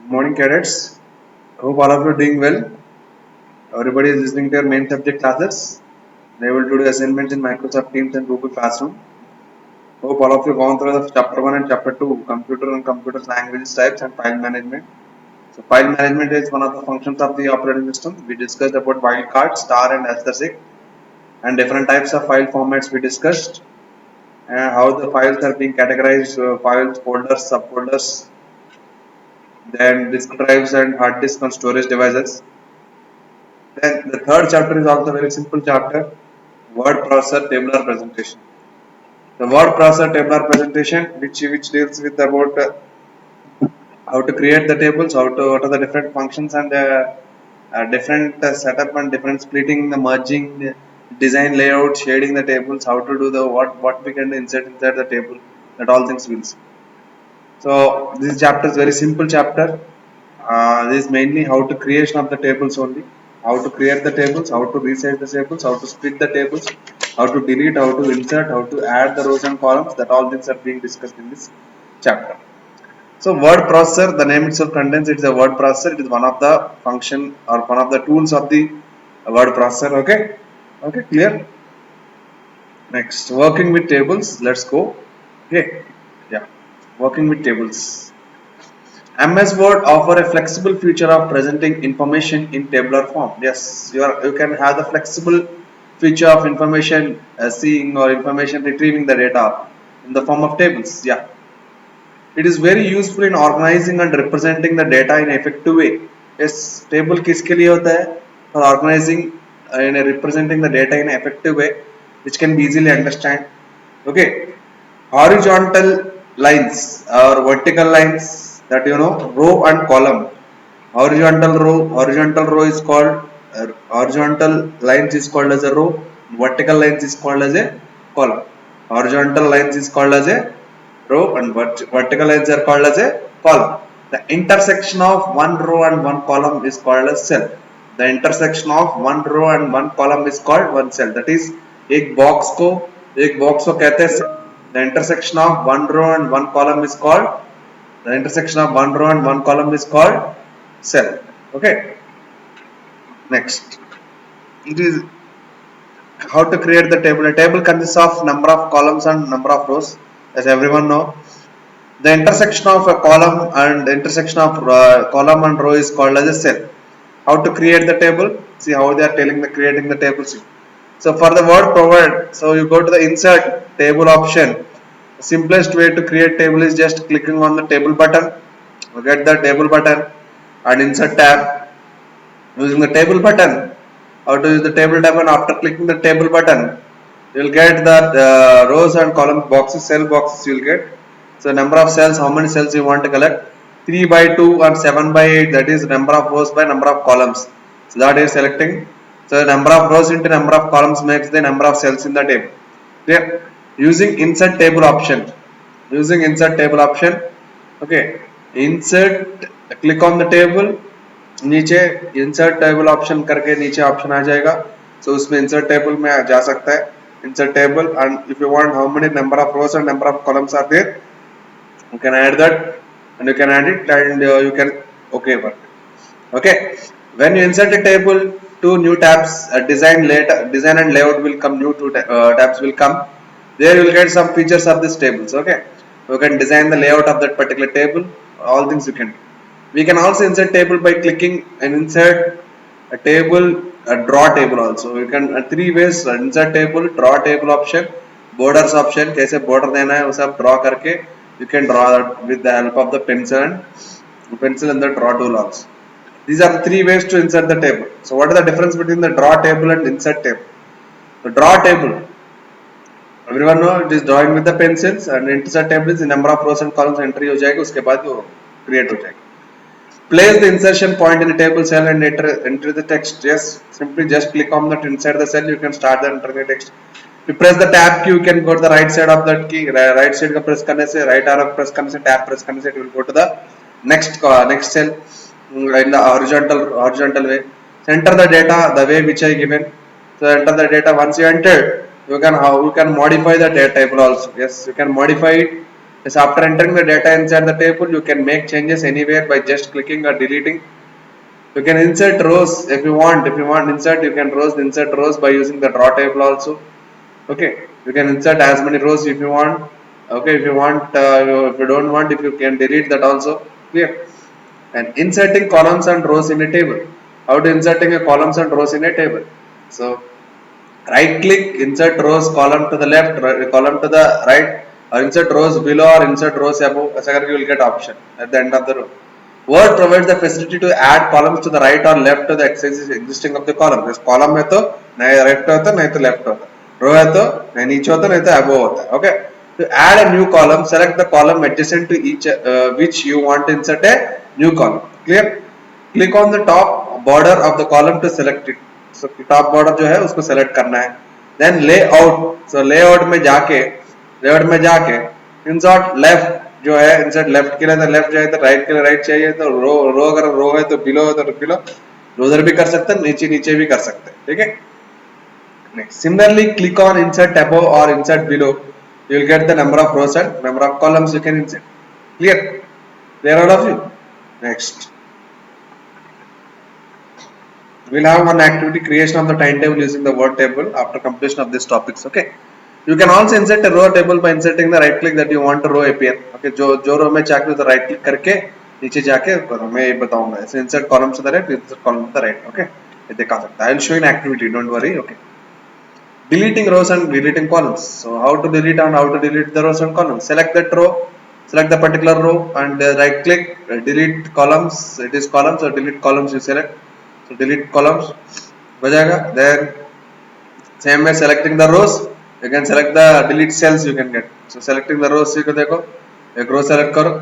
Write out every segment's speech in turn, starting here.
Morning, cadets. Hope all of you are doing well. Everybody is listening to your main subject classes. Able to do assignments in Microsoft Teams and Google Classroom. Hope all of you gone through the chapter 1 and chapter 2, computer and computer language types and file management. So file management is one of the functions of the operating system. We discussed about wildcard, star and asterisk and different types of file formats we discussed and how the files are being categorized, files, folders, subfolders, then disk drives and hard disk and storage devices. Then the third chapter is also a very simple chapter, word processor tabular presentation. The word processor tabular presentation, which deals with about how to create the tables, what are the different functions and different setup and different splitting, the merging, design layout, shading the tables, how to do the what we can insert inside the table, that all things will see. So this chapter is very simple chapter. This is mainly how to creation of the tables only. How to create the tables, how to resize the tables, how to split the tables, how to delete, how to insert, how to add the rows and columns. That all things are being discussed in this chapter. So word processor, the name itself contains it is a word processor. It is one of the function or one of the tools of the word processor. Okay, okay, clear. Next, working with tables. Let's go. Okay, yeah, working with tables. MS Word offer a flexible feature of presenting information in tabular form. Yes, you can have the flexible feature of information seeing or information retrieving the data in the form of tables. Yeah, it is very useful in organizing and representing the data in effective way. Yes, table किसके लिए होता है? For organizing and representing the data in effective way, which can be easily understand. Okay, horizontal lines or vertical lines, that you know, row and column. Horizontal row is called horizontal lines is called as a row, vertical lines is called as a column. Horizontal lines is called as a row and vertical lines are called as a column. The intersection of one row and one column is called as cell. The intersection of one row and one column is called one cell. That is, एक box को कहते हैं cell. The intersection of one row and one column is called cell. Okay. Next, it is how to create the table. A table consists of number of columns and number of rows, as everyone know. The intersection of a column and intersection of column and row is called as a cell. How to create the table? See how they are telling the creating the table. See. So for the word provide, so you go to the insert table option. The simplest way to create table is just clicking on the table button. Get the table button and insert tab. Using the table button, how to use the table button? After clicking the table button, you will get the rows and column boxes, cell boxes you will get. So number of cells, how many cells you want to collect? 3 by 2 or 7 by 8, that is number of rows by number of columns. So that is selecting. So number of rows into number of columns makes the number of cells in the table. Clear? Using insert table option. Okay. Insert, click on the table. नीचे insert table option करके नीचे option आ जाएगा. सो उसमें insert table में जा सकता है. Insert table and if you want how many number of rows and number of columns are there, you can add that and you can add it and you can okay work. Okay, when you insert a table, two new tabs, design and layout will come. New two tabs will come. There you will get some features of this tables. Okay, you can design the layout of that particular table. All things you can do. We can also insert table by clicking and insert a table, a draw table also. You can three ways: insert table, draw table option, borders option. कैसे border देना है वो सब draw करके you can draw with the help of the pencil and the draw tool also. These are the three ways to insert the table. So what is the difference between the draw table and insert table? The draw table, everyone know it is drawing with the pencils, and insert table is the number of rows and columns entry हो जाएगा, उसके बाद वो create हो जाएगा. Place the insertion point in the table cell and enter the text. Yes, simply just click on that inside the cell. You can start the enter the text. If you press the tab key, you can go to the right side of that key. Right side का press करने से, right arrow press करने से, tab press करने से, it will go to the next cell in the horizontal way. Enter the data the way which I given. So enter the data. Once you enter, you can modify the data table also. Yes, you can modify it Yes, after entering the data inside the table, you can make changes anywhere by just clicking or deleting. You can insert rows if you want. If you want insert, you can insert rows by using the draw table also. Okay, you can insert as many rows if you want. Okay, if you want, if you don't want, if you can delete that also. Clear. And inserting columns and rows in a table. How to inserting a columns and rows in a table? So right click, insert rows column to the left, column to the right, or insert rows below or insert rows above. As you will get option at the end of the row. Word provides the facility to add columns to the right or left to the existing of the column. This column है तो नहीं right होता नहीं तो left होता, row है तो नहीं नीचे होता नहीं तो above होता. Okay, to add a new column, select the column adjacent to each which you want to insert a new column. Clear. Click on the top border of the column to select it. So top border जो है उसको select करना है. Then layout. So layout में जाके insert left जो है insert left के लिए तो left चाहिए तो right के लिए right चाहिए तो रो अगर रो है तो below है तो below, उधर भी कर सकते हैं, नीचे भी कर सकते हैं. ठीक है. Next, similarly click on insert above or insert below. You will get the number of rows and number of columns you can insert. Clear all of you. Next, we will have one activity, creation of the timetable using the word table after completion of these topics. Okay, you can also insert a row table by inserting the right click that you want to row appear. Okay, जो row में जाके उधर right click करके नीचे जाके करो. मैं ये बताऊंगा. ऐसे insert columns to the left, insert column to the right. Okay, ये देखा सकता है. I will show you an activity. Don't worry. Okay, deleting rows and deleting columns. So how to delete and how to delete the rows and columns? Select that row, select the particular row and right click, delete columns. It is columns, so delete columns you select. So delete columns हो जाएगा. Then same way selecting the rows, you can select the delete cells you can get. So selecting the rows को देखो, एक row select करो,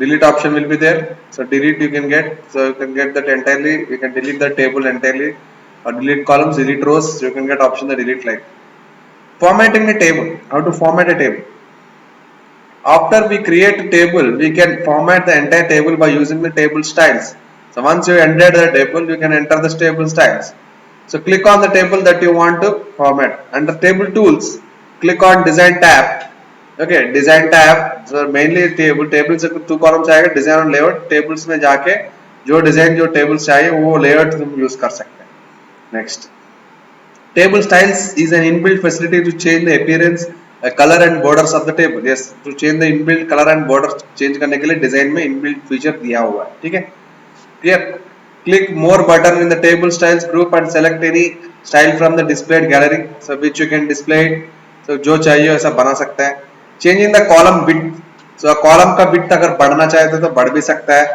delete option will be there. So delete you can get, so you can get that entirely. You can delete the table entirely, or delete columns, delete rows. You can get option the delete like. Formatting a table. How to format a table? After we create a table, we can format the entire table by using the table styles. So once you enter the table, you can enter the table styles. So click on the table that you want to format. Under table tools, click on design tab. Okay, design tab. So mainly tables से 2 columns आएगा, design और layout. Tables में जाके जो design जो tables चाहिए वो layout तुम use कर सकते हैं. Next, table styles is an inbuilt facility to change the appearance, color and borders of the table. Yes, to change the inbuilt color and borders change करने के लिए design में inbuilt feature दिया हुआ है. ठीक है. Clear. Click more button in the table styles group and select any style from the displayed gallery, so which you can display it. So जो चाहिए वैसा बना सकता है. Changing the column width. So column का width अगर बढ़ना चाहे तो बढ़ भी सकता है.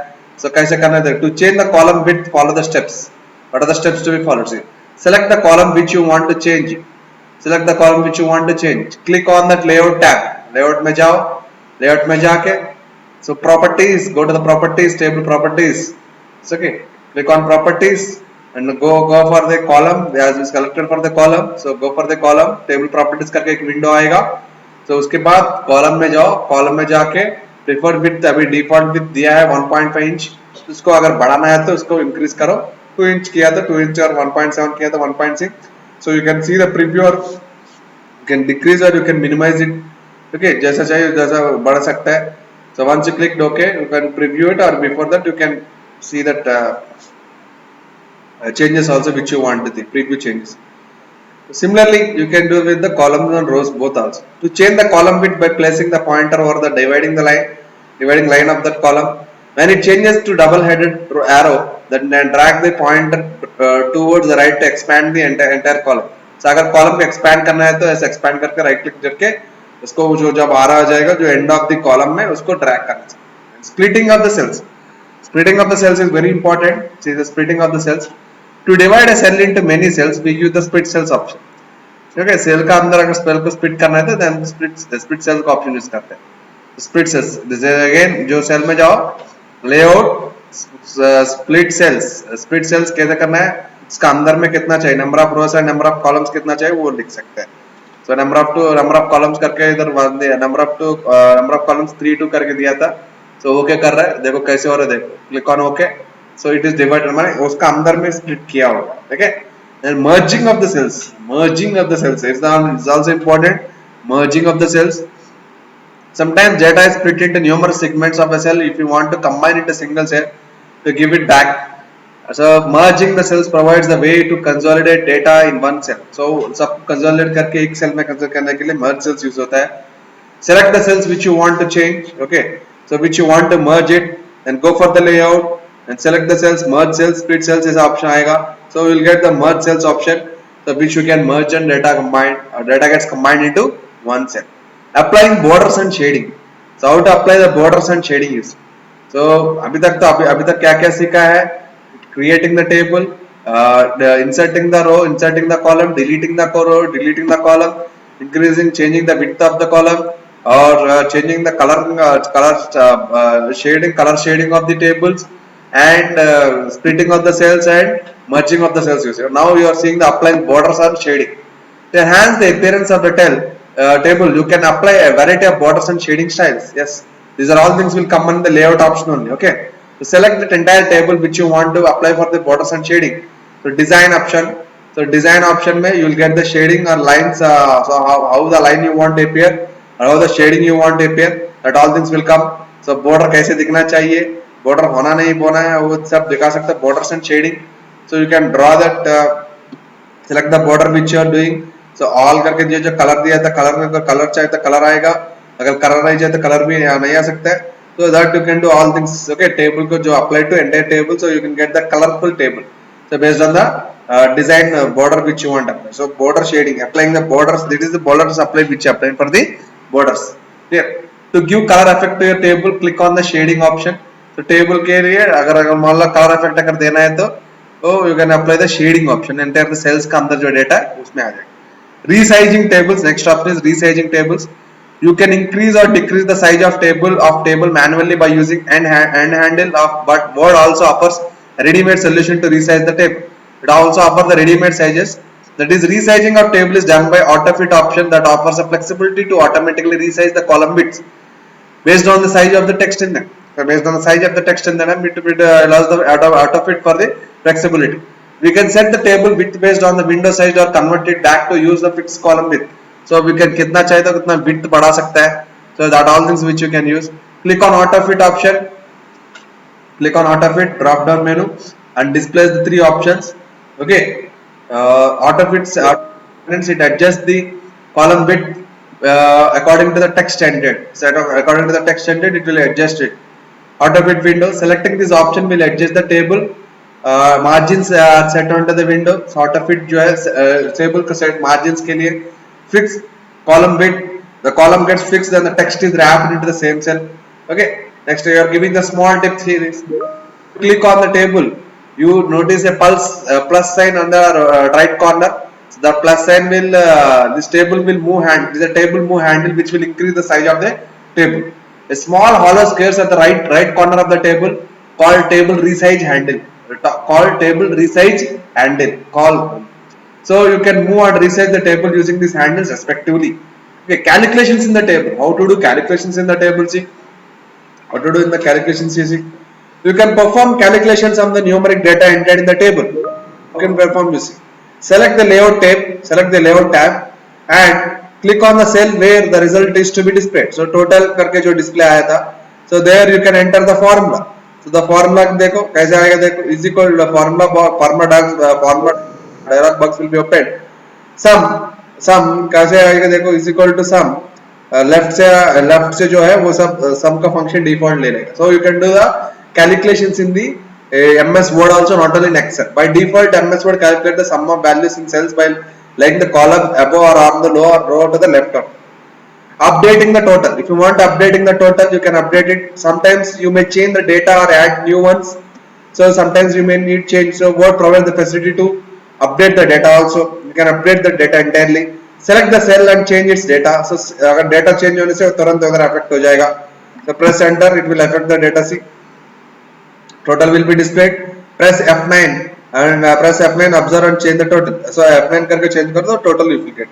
So कैसे करना है? To change the column width, follow the steps. What are the steps to be followed? See, select the column which you want to change. Select the column which you want to change. Click on that layout tab. Layout में जाओ. Layout में जाके so properties, go to the properties, table properties. It's okay. Click on properties and go for the column as is selected for the column. So go for the column, table properties करके एक window आएगा. So उसके बाद column में जाओ, column में जाके preferred width अभी default width दिया है 1.5 inch. उसको अगर बढ़ाना है तो उसको increase करो. 2 inch किया तो 2 inch और 1.7 किया तो 1.6. So you can see the preview or you can decrease or you can minimize it. Okay, जैसा चाहिए जैसा बढ़ सकता है. So once you click OK, you can preview it, or before that you can see that changes also which you want to the preview changes. Similarly, you can do with the columns and rows both also. To change the column width by placing the pointer over the dividing line of that column. When it changes to double-headed arrow, then drag the pointer towards the right to expand the entire column. So अगर column को expand करना है तो ऐसे expand करके right click करके उसको जो जब आ रहा जाएगा जो end of the column में उसको drag करना चाहिए. Splitting of the cells. Splitting of the cells is very important. See the splitting of the cells. To divide a cell into many cells, we use the split cells option. Okay, cell का अंदर अगर cell को split करना है तो then split cells का option use करते हैं. Split cells. This is again जो cell में जाओ, layout, split cells कैसे करना है? इसका अंदर में कितना चाहिए? Number of rows and number of columns कितना चाहिए वो लिख सकते हैं. So number of columns करके इधर number of columns 3 2 करके दिया था. So ओके कर रहा है, देखो कैसे हो रहा है देखो. Click on OK. So it is divided, माने उसका अंदर में split किया होगा. ठीक है. And merging of the cells is also important. Merging of the cells. Sometimes data is split into numerous segments of a cell. If you want to combine it a single cell to give it back, so merging the cells provides the way to consolidate data in one cell. So सब consolidate करके एक cell में consolidate करने के लिए merge cells use होता है. Select the cells which you want to change, okay, so which you want to merge it, and go for the layout and select the cells, merge cells, split cells is option आएगा. So you will get the merge cells option, so which you can merge and data combine, data gets combined into one cell. Applying borders and shading. So how to apply the borders and shading is, so अभी तक क्या क्या सीखा है? Creating the table, inserting the row, inserting the column, deleting the row, deleting the column, increasing, changing the width of the column, or changing the color shading of the tables, and splitting of the cells and merging of the cells. Now you are seeing the applying borders or shading. To enhance the appearance of the table, you can apply a variety of borders and shading styles. Yes, these are all things will come in the layout option only. Okay, so select the entire table which you want to apply for the borders and shading. So design option. So design option में you will get the shading or lines. So how the line you want to appear, or how the shading you want to appear. That all things will come. So border कैसे दिखना चाहिए, border होना नहीं होना है, वो सब दिखा सकते हैं. Borders and shading. So you can draw that. Select the border which you are doing. So all करके जो कलर दिया था, कलर में कलर चाहिए तो कलर आएगा, अगर कलर नहीं चाहिए तो कलर भी नहीं आ सकता है. So that you can do all things. Okay, table को जो apply to entire table, so you can get the colorful table. So based on the design border which you want to apply. So border shading, applying the borders. This is the borders applied which you apply for the borders. Here to give color effect to your table, click on the shading option. So table के लिए अगर मान लो color effect अगर देना है तो you can apply the shading option. Entire the cells का अंदर जो data है उसमें आ जाएगा. Resizing tables. Next option is resizing tables. You can increase or decrease the size of table manually by using end handle of, but Word also offers a ready-made solution to resize the table. It also offers the ready-made sizes. That is, resizing of table is done by auto-fit option that offers a flexibility to automatically resize the column widths based on the size of the text in them. So based on the size of the text in them, it allows the auto-fit for the flexibility. We can set the table width based on the window size or convert it back to use the fixed column width. So we can कितना चाहिए तो कितना width बढ़ा सकता है. So that all things which you can use. Click on auto fit option. Click on auto fit drop down menu and displays the three options. Okay, auto fit it adjusts the column width according to the text entered. So according to the text entered, it will adjust it. Auto fit window. Selecting this option will adjust the table margins set onto the window. So auto fit जो है table को set margins के लिए fix column width. The column gets fixed and the text is wrapped into the same cell. Okay, next you are giving the small tip here is click on the table, you notice a plus sign on the right corner. So the plus sign will this table will move hand, this is a table move handle which will increase the size of the table. A small hollow squares at the right corner of the table called table resize handle, so you can move and resize the table using these handles respectively. Okay, calculations in the table. How to do calculations in the table? See, what to do in the calculations? See, you can perform calculations on the numeric data entered in the table. You can perform this. Select the layout tab and click on the cell where the result is to be displayed. So total करके जो display आया था, so there you can enter the formula. So the formula देखो कैसे आएगा, देखो is equal to formula dialog box will be opened. Sum कैसे आएगा देखो is equal to sum. Left से जो है वो सब sum का function default ले लेगा. So you can do the calculations in the MS Word also, not only in Excel. By default, MS Word calculate the sum of values in cells by laying the column above or on the lower row to the left of. Updating the total. If you want updating the total, you can update it. Sometimes you may change the data or add new ones. So sometimes you may need change. So Word provides the facility to update the data also. You can update the data entirely. Select the cell and change its data. So अगर data change होने से तुरंत अगर affect हो जाएगा. So press enter, it will affect the data. See, total will be displayed. Press F9 and press F9, observe and change the total. So F9 करके change कर दो, total you will get.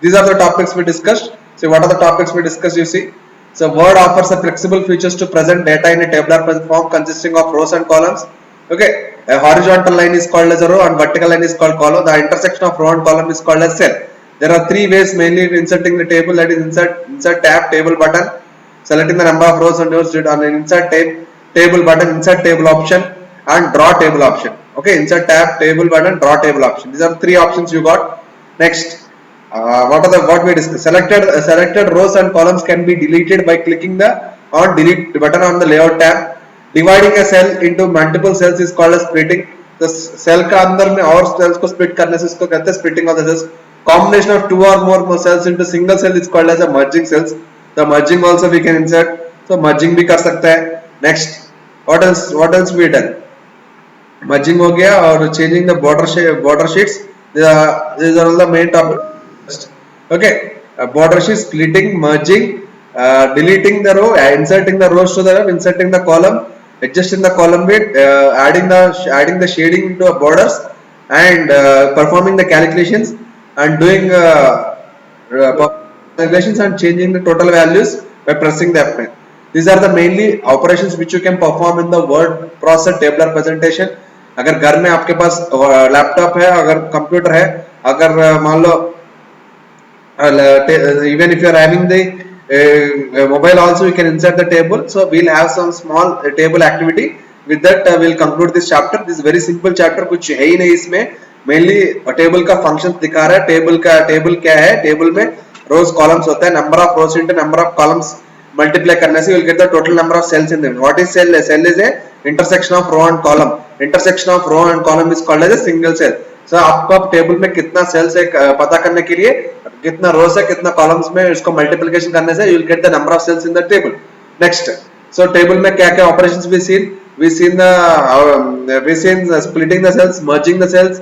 These are the topics we discussed. So what are the topics we discussed? You see, so Word offers a flexible features to present data in a tabular form consisting of rows and columns. Okay, a horizontal line is called as a row and vertical line is called column. The intersection of row and column is called as cell. There are three ways mainly in inserting the table, that is insert tab, table button, selecting the number of rows and rows on an insert table button, insert table option, and draw table option. Okay, insert tab, table button, draw table option. These are three options you got. Next, what we discussed? Selected rows and columns can be deleted by clicking the on delete button on the layout tab. Dividing a cell into multiple cells is called as splitting. The cell का अंदर में और cells को split करने से इसको कहते हैं splitting of the cells. Combination of two or more cells into single cell is called as a merging cells. The merging also we can insert. So merging भी कर सकते हैं. Next, what else we done? Merging हो गया और changing the border sheets. These are all the main topics. Okay, border sheet, splitting, merging, deleting the row, inserting the rows to the row, inserting the column, adjusting the column width, adding the shading into a borders, and performing the calculations and doing calculations and changing the total values by pressing the F9. These are the mainly operations which you can perform in the word processor tabular presentation. अगर घर में आपके पास laptop है, अगर computer है, अगर मान लो even if you are having the mobile also, you can insert the table. So we'll have some small table activity. With that we'll conclude this chapter. This is very simple chapter, कुछ है ही नहीं इसमें. Mainly table का functions दिखा रहा है. table क्या है? Table में rows columns होता है. Number of rows into number of columns multiply करने से you'll get the total number of cells in them. What is cell? Cell is a intersection of row and column. Intersection of row and column is called as a single cell. So आपको अब table में कितना sales है पता करने के लिए कितना रोज है कितना कॉलम्स में इसको मल्टीप्लिकेशन करने से you will get the number of cells in the table. Next, so table में क्या क्या operations we seen splitting the cells, merging the cells,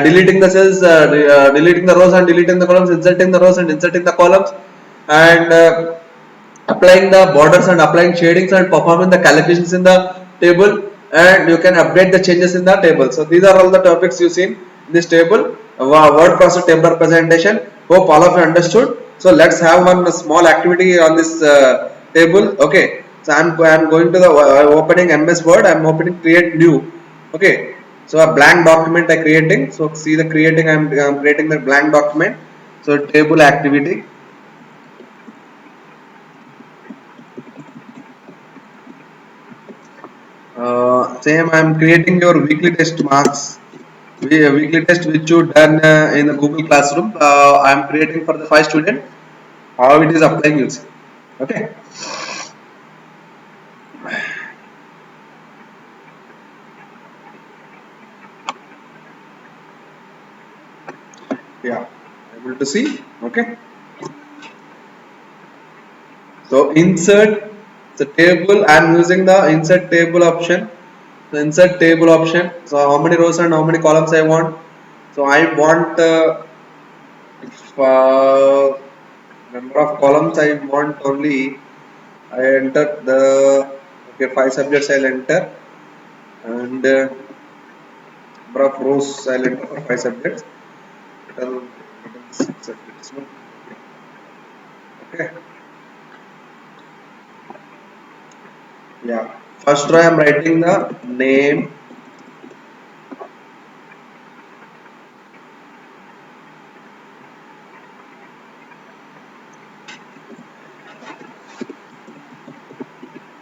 deleting the cells, deleting the rows and deleting the columns, inserting the rows and inserting the columns, and applying the borders and applying shadings and performing the calculations in the table, and you can update the changes in the table. So these are all the topics you seen in this table, word processor table representation. Hope all of you understood. So let's have one small activity on this table. Okay, so I'm going to the opening MS Word. I'm opening create new. Okay, so a blank document I creating. So see the creating, I'm creating the blank document. So table activity. Same, I'm creating your weekly test marks. Weekly test which you done in the Google Classroom. I'm creating for the 5 student. How it is applying, you see. Okay. Yeah, able to see. Okay. So insert the table. I'm using the insert table option. The insert table option. So how many rows and how many columns I want? So I want number of columns. I want only. I enter the okay 5 subjects. I'll enter, and number of rows I'll enter for 5 subjects. Total 6 subjects. Okay. Yeah. First row I am writing the name.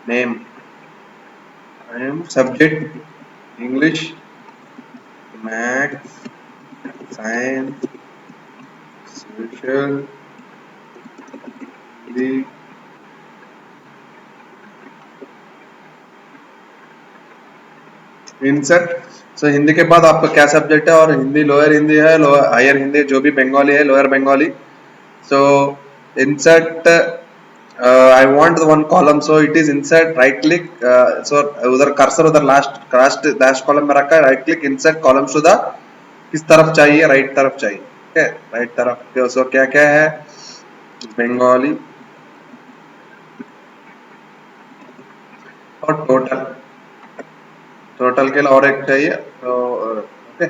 Name. I am subject English, Maths, Science, Social, Hindi. Insert. So Hindi के बाद आपका क्या subject है और Hindi lower Hindi है lower higher Hindi जो भी बंगाली है lower Bengali. So insert I want the one column, so it is insert, right click, so उधर कर्सर उधर लास्ट कॉलम में रखा है, right click insert columns to the किस तरफ चाहिए, राइट तरफ चाहिए. ओके, राइट तरफ. सो क्या क्या है बंगाली और टोटल के लिए और एक चाहिए. तो okay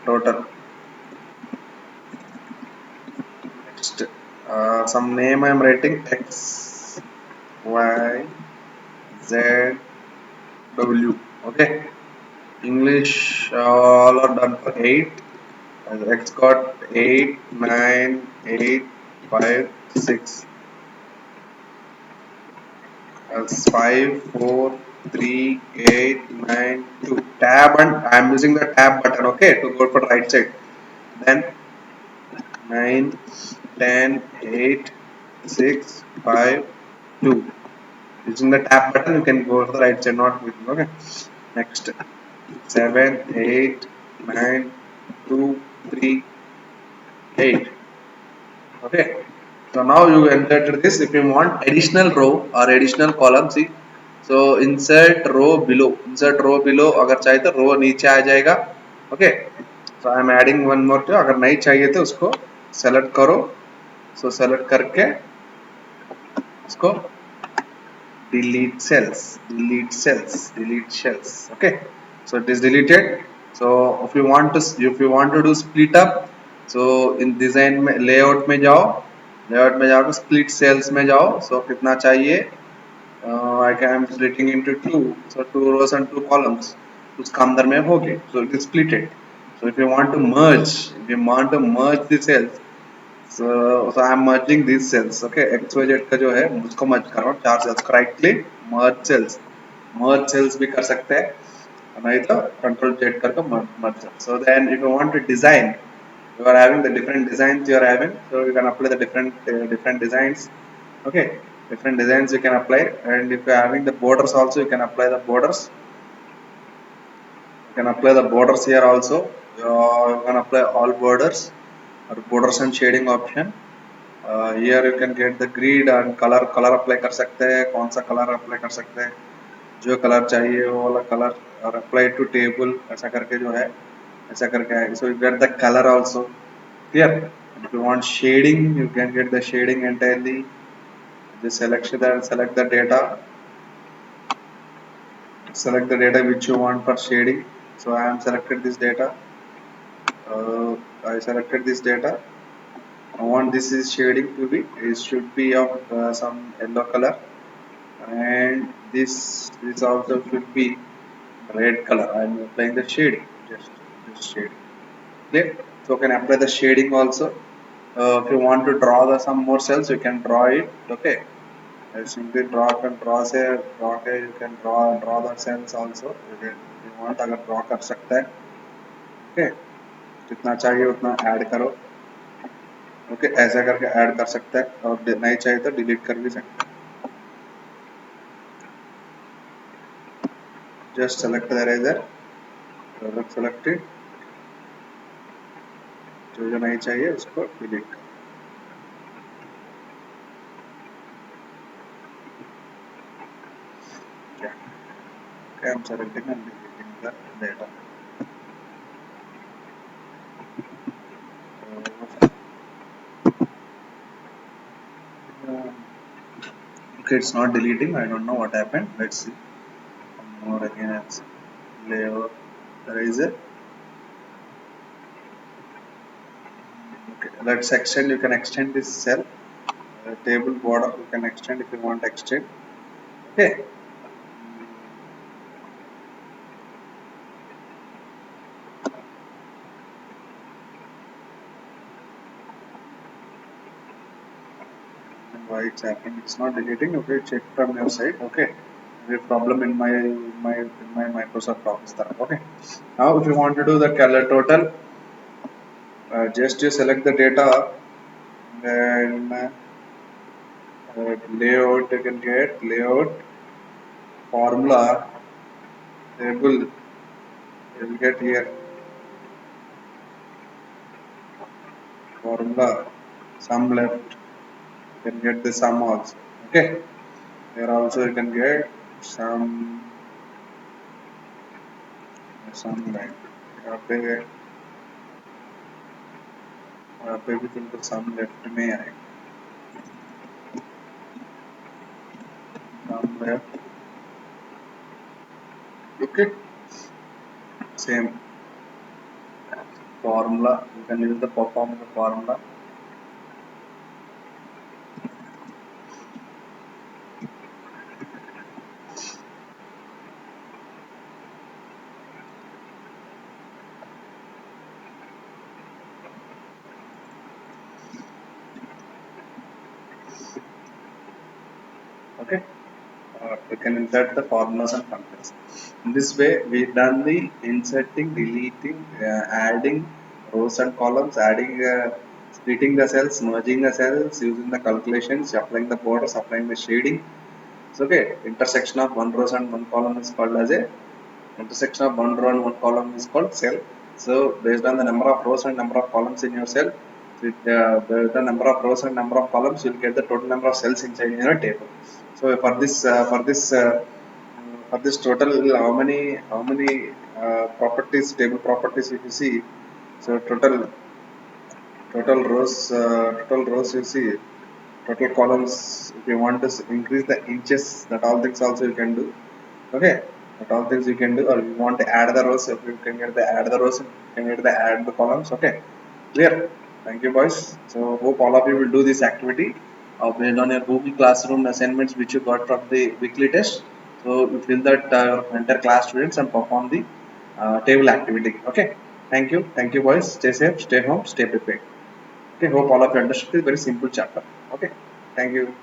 total. Next some name I am writing X Y Z W. Okay, English all are done for 8. X got 8 9 8 5 6. 5, 4, 3, 8, 9, 2. Tab, and I am using the tab button, okay, to go for right side. Then 9, 10, 8, 6, 5, 2. Using the tab button, you can go to the right side, not with, okay. Next, 7, 8, 9, 2, 3, 8. Okay. So now you enter this. If you want additional row or additional column, see. So insert row below. Insert row below. अगर चाहिए तो row नीचे आ जाएगा. Okay. So I am adding one more. तो अगर नहीं चाहिए तो उसको select करो. So select करके उसको delete cells, delete cells, delete cells. Okay. So it is deleted. So if you want to do split up, so in design में layout में जाओ, layout में जाओ split cells में जाओ. So कितना चाहिए? I am splitting into two. So 2 rows and 2 columns. उसका अंदर में होगे. So it is splitted. So if you want to merge the cells, so I am merging these cells. Okay, XYZ का जो है उसको merge कर रहा हूँ 4 cells को. Right click, merge cells भी कर सकते हैं, नहीं तो Control Z करके merge cells. So then if you want to design, you are having the different designs you are having, so you can apply the different designs. Okay, different designs you can apply, and if you are having the borders also, you can apply the borders. You can apply the borders here also. You can apply all borders or borders and shading option. Here you can get the grid and color apply कर सकते हैं, कौन सा color apply कर सकते हैं, जो color चाहिए वो वाला color, और apply to table ऐसा करके जो है ऐसा करके आएगा. So you get the color also here. If you want shading, you can get the shading entirely. Just select the data, select the data which you want for shading. So I am selected this data. I selected this data. I want this is shading to be, it should be of some yellow color, and this also should be red color. I am applying the shading, just shading. Okay, so you can apply the shading also. If you want to draw some more cells, you can draw it. Okay, simply you can draw the cells also. If you want अगर draw कर सकते हैं. Okay, जितना चाहिए उतना add करो. Okay, ऐसा करके ऐड कर सकते हैं, और नहीं चाहिए तो डिलीट कर भी सकते हैं. Just select the eraser, selected, जो नहीं चाहिए उसको डिलीट कर. Okay, I'm selecting and deleting the data. Okay, it's not deleting. I don't know what happened. Let's see. More again, it's layout eraser. Okay, let's extend. You can extend this cell. Table border you can extend if you want to extend. Okay. Why it's happening? It's not deleting. Okay, check from your side. Okay, the problem in my Microsoft Office. Okay, now if you want to do the color total, just you select the data, then layout you can get layout, formula, table you will get here, formula, sum left, you can get the sum also. Okay, here also you can get sum right. यहाँ पे भी तुमको सम left में आएगा, sum left. Okay, same formula, you can use the perform the formula. Okay, we can insert the formulas and functions. In this way, we done the inserting, deleting, adding rows and columns, adding, splitting the cells, merging the cells, using the calculations, applying the borders, applying the shading. So okay, intersection of one rows and one column is called as a intersection of one row and one column is called cell. So based on the number of rows and number of columns in your cell, with the number of rows and number of columns, you'll get the total number of cells inside your table. So for this total, how many properties, table properties, if you see, so total rows you see, total columns. If you want to increase the inches, that all things also you can do. Okay, that all things you can do. Or you want to add the rows, if you can get the add the rows, you can get the add the columns. Okay, clear. Thank you, boys. So hope all of you will do this activity based on your Google Classroom assignments which you got from the weekly test. So you fill that entire class students and perform the table activity. Okay, thank you, boys. Stay safe, stay home, stay prepared. Okay, hope all of you understood. It's very simple chapter. Okay, thank you.